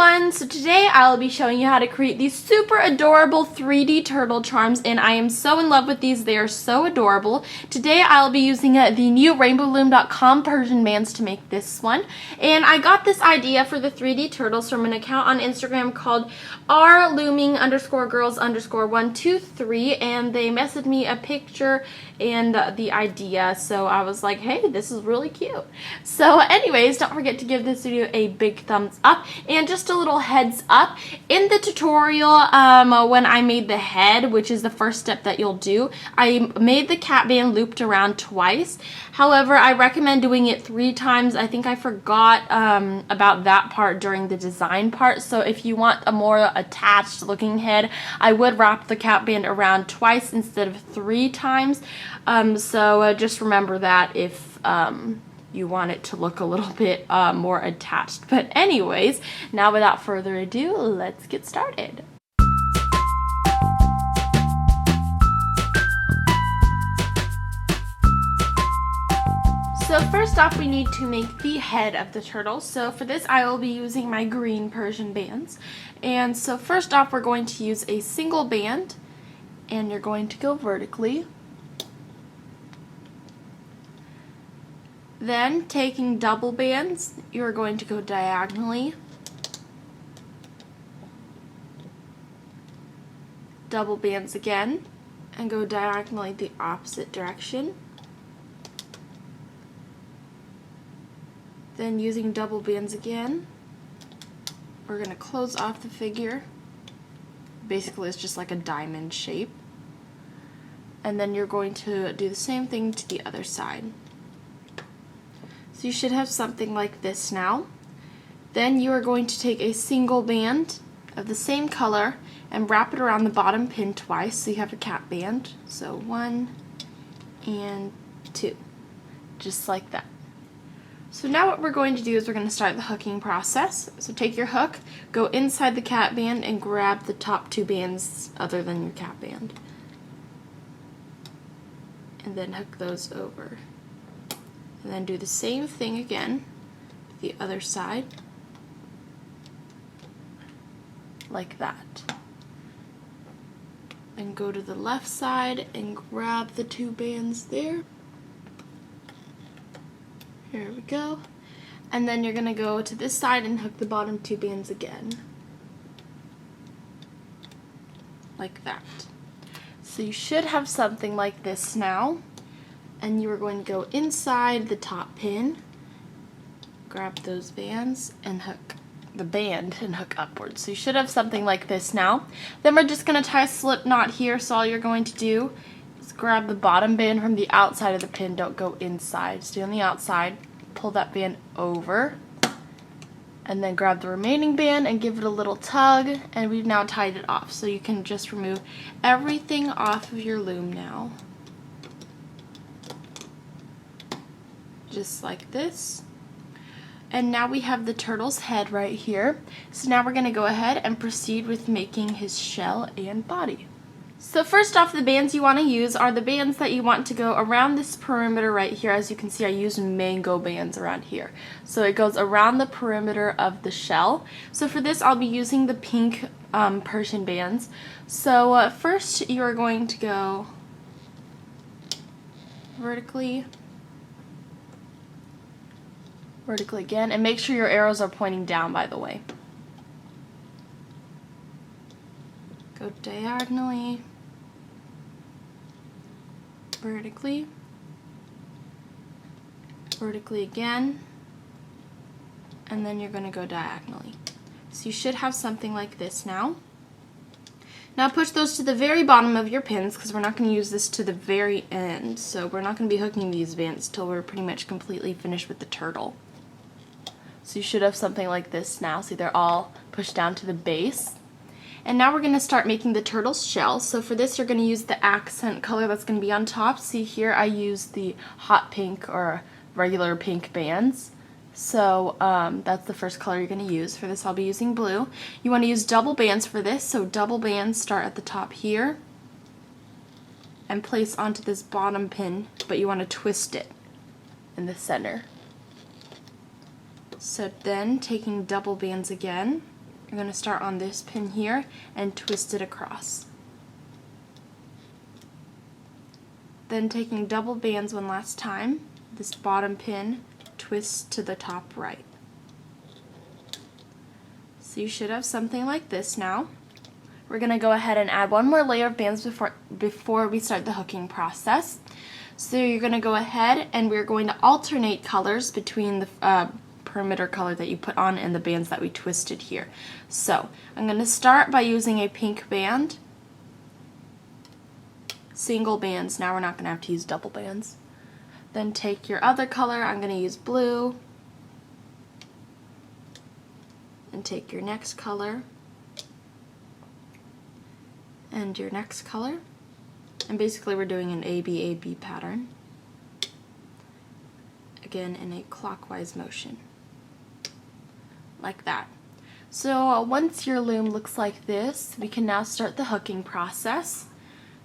everyone! So today I'll be showing you how to create these super adorable 3D turtle charms, and I am so in love with these. They are so adorable. Today I'll be using the new rainbowloom.com Persian bands to make this one. And I got this idea for the 3D turtles from an account on Instagram called rlooming_girls_123, and they messaged me a picture and the idea, so I was like, hey, this is really cute. So anyways, don't forget to give this video a big thumbs up. And just a little heads up, in the tutorial when I made the head, which is the first step that you'll do, I made the cat band looped around twice. However, I recommend doing it 3 times. I think I forgot about that part during the design part, so if you want a more attached looking head, I would wrap the cat band around twice instead of 3 times. So just remember that if you want it to look a little bit more attached. But anyways, now without further ado, let's get started. So first off, we need to make the head of the turtle. So for this, I will be using my green Persian bands. And so first off, we're going to use a single band, and you're going to go vertically. Then, taking double bands, you're going to go diagonally, double bands again, and go diagonally the opposite direction. Then, using double bands again, we're going to close off the figure. Basically, it's just like a diamond shape. And then you're going to do the same thing to the other side. So you should have something like this now. Then you are going to take a single band of the same color and wrap it around the bottom pin twice, so you have a cat band. So 1 and 2, just like that. So now what we're going to do is we're going to start the hooking process. So take your hook, go inside the cat band, and grab the top 2 bands other than your cat band. And then hook those over. And then do the same thing again, the other side, like that. And go to the left side and grab the 2 bands there. Here we go. And then you're going to go to this side and hook the bottom 2 bands again. Like that. So you should have something like this now. And you are going to go inside the top pin, grab those bands, and hook the band and hook upwards. So you should have something like this now. Then we're just going to tie a slip knot here, so all you're going to do is grab the bottom band from the outside of the pin. Don't go inside. Stay on the outside, pull that band over, and then grab the remaining band and give it a little tug, and we've now tied it off. So you can just remove everything off of your loom now. Just like this. And now we have the turtle's head right here. So now we're going to go ahead and proceed with making his shell and body. So first off, the bands you want to use are the bands that you want to go around this perimeter right here. As you can see, I used mango bands around here. So it goes around the perimeter of the shell. So for this, I'll be using the pink Persian bands. So first, you are going to go vertically again, and make sure your arrows are pointing down, by the way. Go diagonally, vertically again, and then you're going to go diagonally. So you should have something like this now. Now push those to the very bottom of your pins, because we're not going to use this to the very end, so we're not going to be hooking these bands till we're pretty much completely finished with the turtle. So you should have something like this now. See, they're all pushed down to the base. And now we're going to start making the turtle's shell. So for this, you're going to use the accent color that's going to be on top. See here, I use the hot pink or regular pink bands. So that's the first color you're going to use. For this, I'll be using blue. You want to use double bands for this. So double bands start at the top here and place onto this bottom pin, but you want to twist it in the center. So then, taking double bands again, You're going to start on this pin here and twist it across. Then taking double bands one last time, this bottom pin twists to the top right. So you should have something like this now. We're going to go ahead and add one more layer of bands before we start the hooking process. So you're going to go ahead and we're going to alternate colors between the perimeter color that you put on and the bands that we twisted here. So I'm going to start by using a pink band, single bands. Now we're not going to have to use double bands. Then take your other color, I'm going to use blue, and take your next color and your next color, and basically we're doing an AB pattern, again in a clockwise motion, like that. So once your loom looks like this, we can now start the hooking process.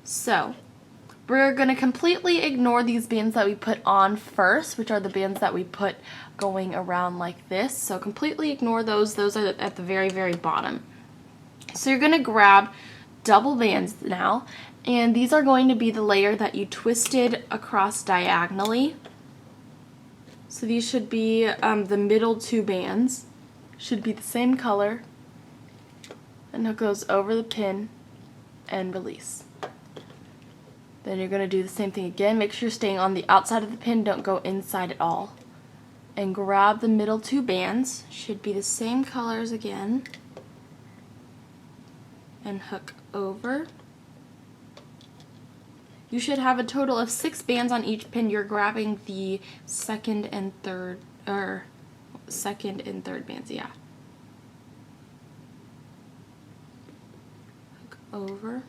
So we're going to completely ignore these bands that we put on first, which are the bands that we put going around like this. So completely ignore those. Those are at the very, very bottom. So you're going to grab double bands now, and these are going to be the layer that you twisted across diagonally. So these should be the middle two bands. Should be the same color, and it goes over the pin and release. Then you're going to do the same thing again. Make sure you're staying on the outside of the pin, don't go inside at all. And grab the middle two bands, should be the same colors again, and hook over. You should have a total of 6 bands on each pin. You're grabbing the second and third bands, yeah. Hook over,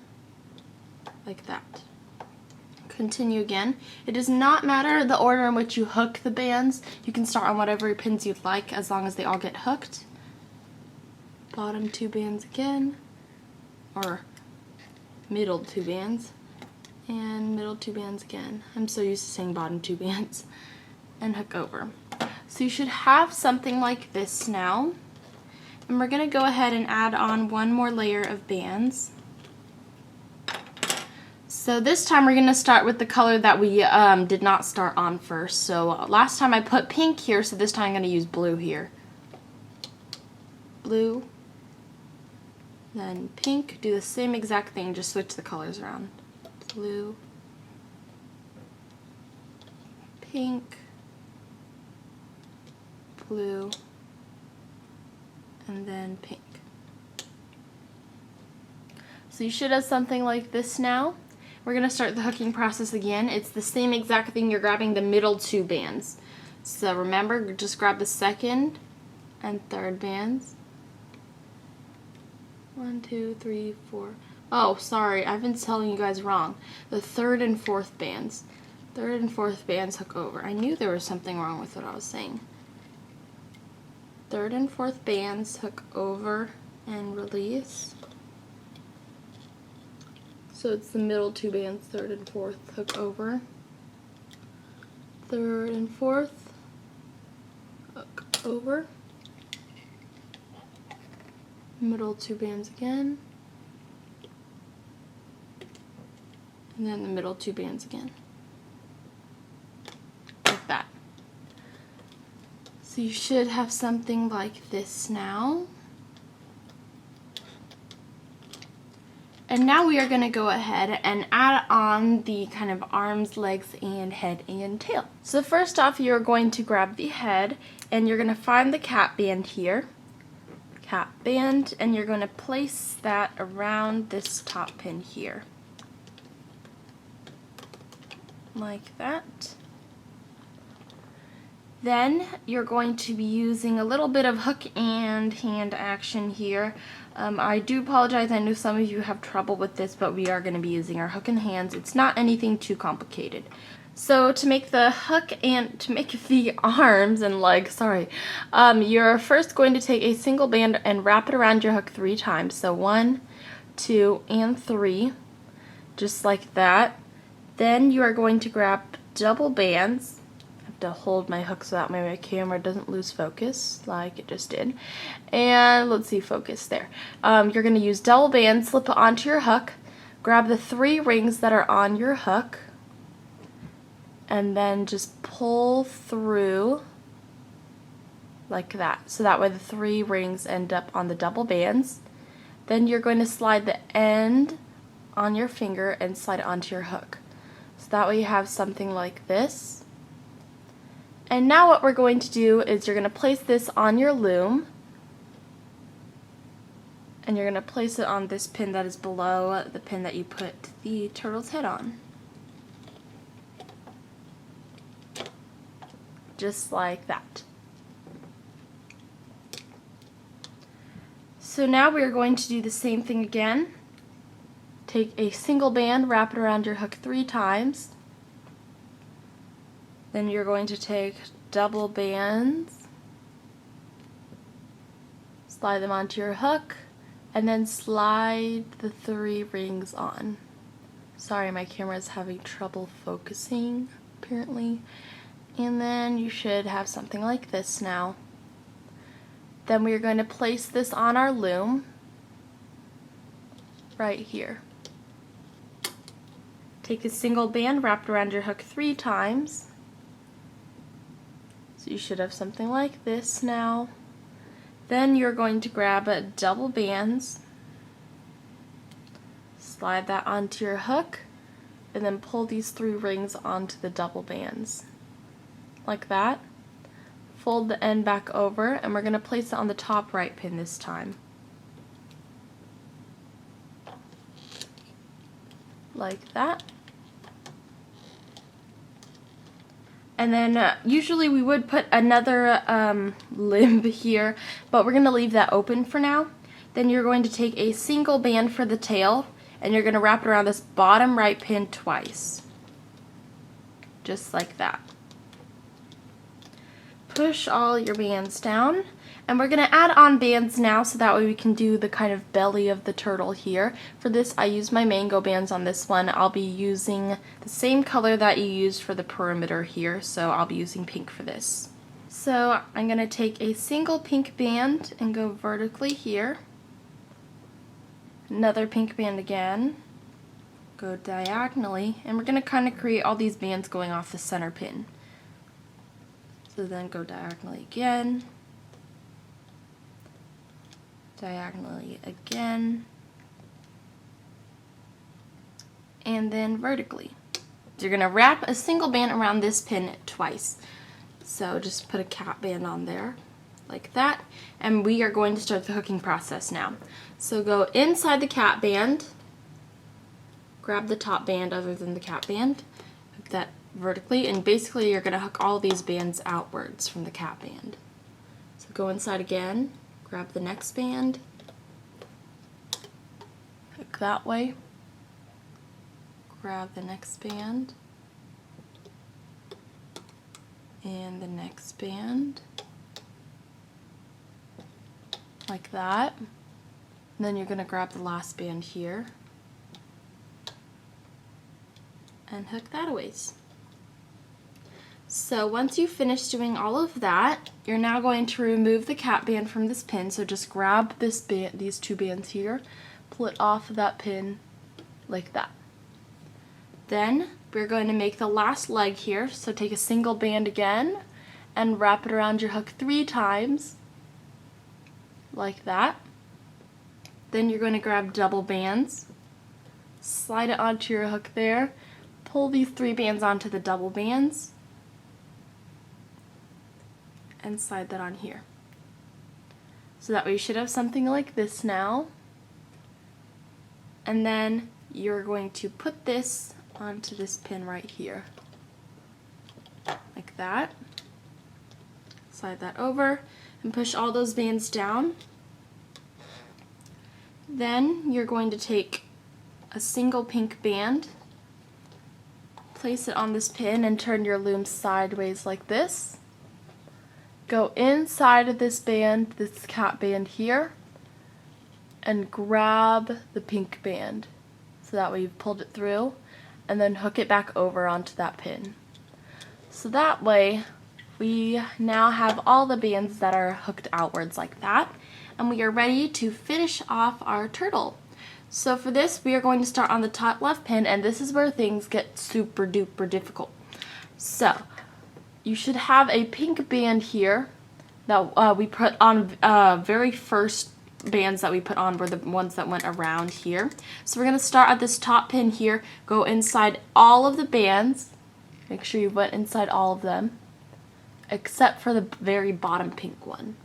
like that. Continue again. It does not matter the order in which you hook the bands. You can start on whatever pins you'd like as long as they all get hooked. Bottom two bands again, or middle two bands, and middle two bands again. I'm so used to saying bottom two bands, and hook over. So you should have something like this now, and we're going to go ahead and add on one more layer of bands. So this time we're going to start with the color that we did not start on first. So last time I put pink here, so this time I'm going to use blue here. Blue, then pink, do the same exact thing, just switch the colors around. Blue, pink, blue, and then pink. So you should have something like this now. We're going to start the hooking process again. It's the same exact thing. You're grabbing the middle two bands. So remember, just grab the second and third bands. 1, 2, 3, 4. Oh, sorry, I've been telling you guys wrong. The third and fourth bands. Third and fourth bands hook over. I knew there was something wrong with what I was saying. Third and fourth bands hook over and release. So it's the middle two bands, third and fourth, hook over. Third and fourth, hook over. Middle two bands again. And then the middle two bands again. Like that. So you should have something like this now. And now we are going to go ahead and add on the kind of arms, legs, and head and tail. So first off, you're going to grab the head and you're going to find the cap band here. Cap band, and you're going to place that around this top pin here. Like that. Then you're going to be using a little bit of hook and hand action here. I do apologize, I know some of you have trouble with this, but we are going to be using our hook and hands. It's not anything too complicated. So to make the hook and to make the arms and legs, you're first going to take a single band and wrap it around your hook 3 times. So 1, 2, and 3, just like that. Then you are going to grab double bands. I've to hold my hook so that way my camera doesn't lose focus like it just did. And let's see, focus there. You're going to use double band, slip it onto your hook, grab the 3 rings that are on your hook, and then just pull through like that. So that way the 3 rings end up on the double bands. Then you're going to slide the end on your finger and slide it onto your hook. So that way you have something like this. And now what we're going to do is you're going to place this on your loom, and you're going to place it on this pin that is below the pin that you put the turtle's head on. Just like that. So now we are going to do the same thing again. Take a single band, wrap it around your hook 3 times. Then you're going to take double bands, slide them onto your hook, and then slide the 3 rings on. Sorry, my camera is having trouble focusing, apparently. And then you should have something like this now. Then we're going to place this on our loom right here. Take a single band, wrap it around your hook 3 times. So you should have something like this now. Then you're going to grab double bands, slide that onto your hook, and then pull these 3 rings onto the double bands. Like that. Fold the end back over, and we're going to place it on the top right pin this time. Like that. And then usually we would put another limb here, but we're going to leave that open for now. Then you're going to take a single band for the tail, and you're going to wrap it around this bottom right pin twice. Just like that. Push all your bands down, and we're going to add on bands now so that way we can do the kind of belly of the turtle here. For this, I use my mango bands on this one. I'll be using the same color that you used for the perimeter here, so I'll be using pink for this. So I'm going to take a single pink band and go vertically here. Another pink band again. Go diagonally, and we're going to kind of create all these bands going off the center pin. So then go diagonally again, diagonally again, and then vertically. So you're going to wrap a single band around this pin twice. So just put a cap band on there, like that, and we are going to start the hooking process now. So go inside the cap band, grab the top band other than the cap band, hook that vertically, and basically you're going to hook all these bands outwards from the cap band. So go inside again, grab the next band, hook that way, grab the next band, and the next band, like that. And then you're going to grab the last band here and hook that a ways. So once you finish doing all of that, you're now going to remove the cap band from this pin. So just grab this band, these 2 bands here, pull it off of that pin like that. Then we're going to make the last leg here. So take a single band again and wrap it around your hook 3 times like that. Then you're going to grab double bands, slide it onto your hook there, pull these 3 bands onto the double bands, and slide that on here. So that way you should have something like this now. And then you're going to put this onto this pin right here. Like that. Slide that over and push all those bands down. Then you're going to take a single pink band, place it on this pin, and turn your loom sideways like this. Go inside of this band, this cap band here, and grab the pink band. So that way you've pulled it through, and then hook it back over onto that pin. So that way we now have all the bands that are hooked outwards like that, and we are ready to finish off our turtle. So for this, we are going to start on the top left pin, and this is where things get super duper difficult. So you should have a pink band here that we put on very first bands that we put on were the ones that went around here. So we're going to start at this top pin here, go inside all of the bands, make sure you went inside all of them, except for the very bottom pink one.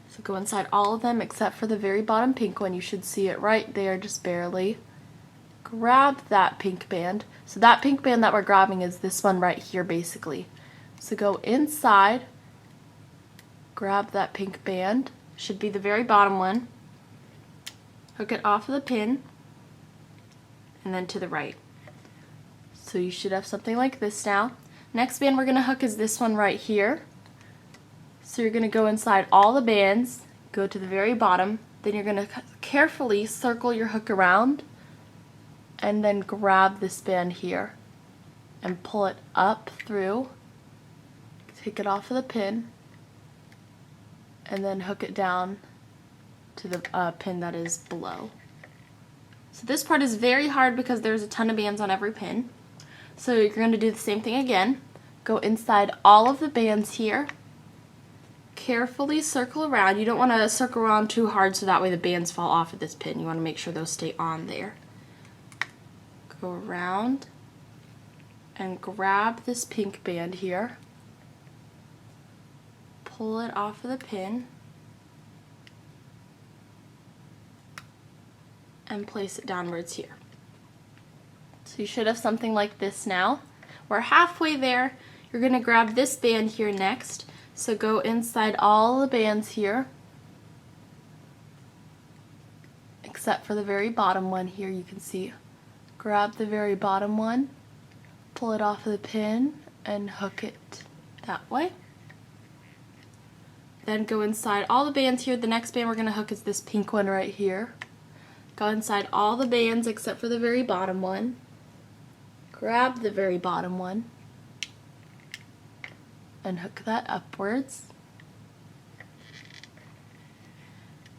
So go inside all of them except for the very bottom pink one. You should see it right there, just barely. Grab that pink band. So that pink band that we're grabbing is this one right here basically. So go inside, grab that pink band, should be the very bottom one, hook it off of the pin, and then to the right. So you should have something like this now. Next band we're going to hook is this one right here. So you're going to go inside all the bands, go to the very bottom, then you're going to carefully circle your hook around, and then grab this band here and pull it up through, take it off of the pin, and then hook it down to the pin that is below. So this part is very hard because there's a ton of bands on every pin. So you're going to do the same thing again. Go inside all of the bands here, carefully circle around. You don't want to circle around too hard so that way the bands fall off of this pin. You want to make sure those stay on there. Go around and grab this pink band here. Pull it off of the pin and place it downwards here. So you should have something like this now. We're halfway there. You're going to grab this band here next. So go inside all the bands here, except for the very bottom one here. You can see. Grab the very bottom one, pull it off of the pin, and hook it that way. Then go inside all the bands here. The next band we're going to hook is this pink one right here. Go inside all the bands except for the very bottom one. Grab the very bottom one and hook that upwards.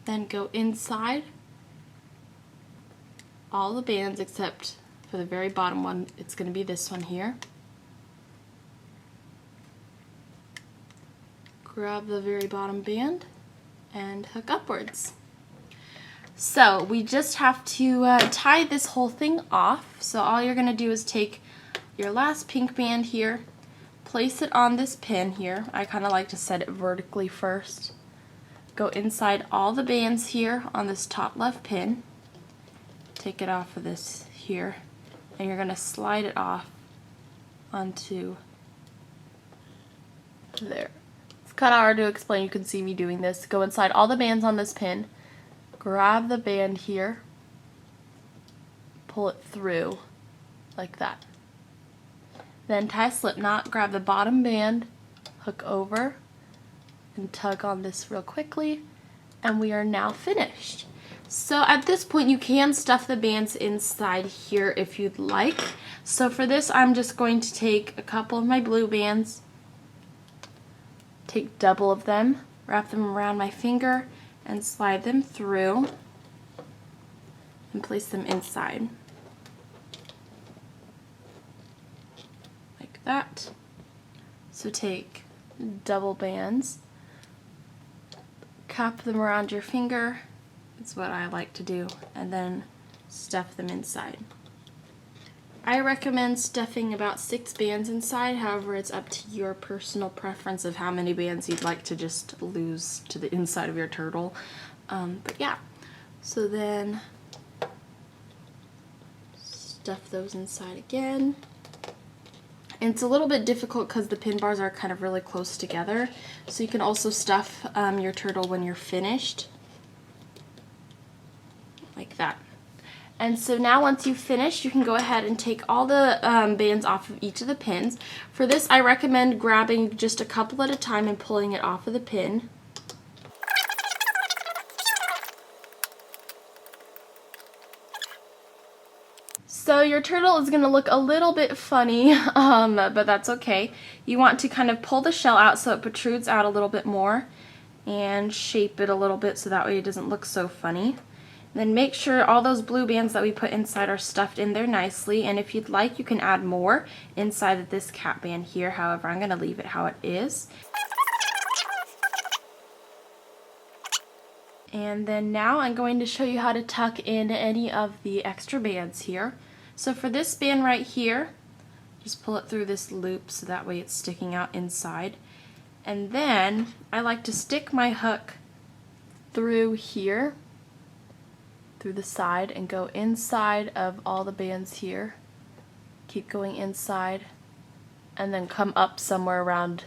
Then go inside all the bands except for the very bottom one. It's going to be this one here. Grab the very bottom band and hook upwards. So we just have to tie this whole thing off. So all you're going to do is take your last pink band here, place it on this pin here. I kind of like to set it vertically first. Go inside all the bands here on this top left pin. Take it off of this here, and you're going to slide it off onto there. It's kind of hard to explain. You can see me doing this. Go inside all the bands on this pin, grab the band here, pull it through like that. Then tie a slip knot, grab the bottom band, hook over, and tug on this real quickly, and we are now finished. So at this point you can stuff the bands inside here if you'd like. So for this I'm just going to take a couple of my blue bands, take double of them, wrap them around my finger, and slide them through and place them inside. Like that. So take double bands, cap them around your finger, that's what I like to do, and then stuff them inside. I recommend stuffing about 6 bands inside, however it's up to your personal preference of how many bands you'd like to just lose to the inside of your turtle. But yeah, so then stuff those inside again. And it's a little bit difficult because the pin bars are kind of really close together, so you can also stuff your turtle when you're finished, like that. And so now once you've finished, you can go ahead and take all the bands off of each of the pins. For this, I recommend grabbing just a couple at a time and pulling it off of the pin. So your turtle is going to look a little bit funny, but that's okay. You want to kind of pull the shell out so it protrudes out a little bit more and shape it a little bit so that way it doesn't look so funny. Then make sure all those blue bands that we put inside are stuffed in there nicely, and if you'd like you can add more inside of this cap band here. However, I'm going to leave it how it is. And then now I'm going to show you how to tuck in any of the extra bands here. So for this band right here, just pull it through this loop so that way it's sticking out inside. And then I like to stick my hook through here, through the side, and go inside of all the bands here. Keep going inside and then come up somewhere around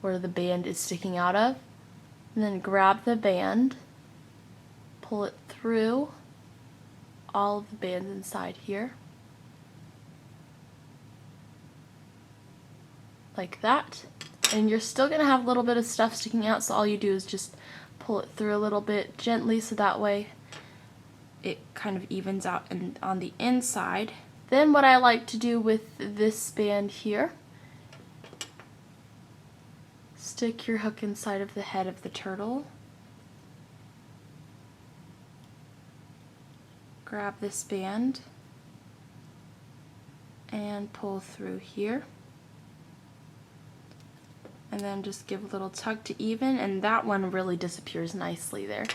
where the band is sticking out of. And then grab the band, pull it through all of the bands inside here, like that. And you're still going to have a little bit of stuff sticking out, so all you do is just pull it through a little bit gently so that way it kind of evens out on the inside. Then what I like to do with this band here, stick your hook inside of the head of the turtle, grab this band and pull through here, and then just give a little tug to even, and that one really disappears nicely there.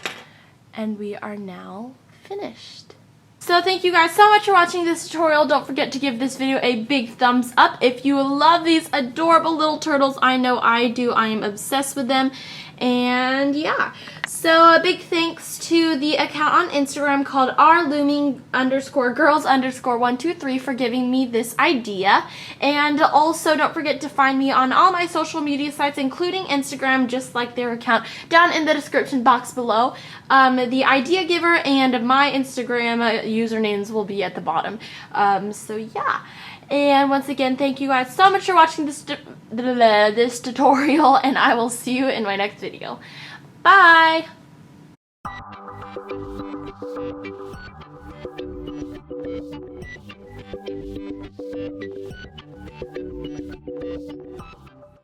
And we are now finished. So thank you guys so much for watching this tutorial. Don't forget to give this video a big thumbs up if you love these adorable little turtles. I know I do. I am obsessed with them. And yeah, so a big thanks to the account on Instagram called rlooming_girls_123 for giving me this idea. And also don't forget to find me on all my social media sites, including Instagram, just like their account, down in the description box below. The idea giver and my Instagram usernames will be at the bottom. So yeah. And once again, thank you guys so much for watching this tutorial, and I will see you in my next video. Bye!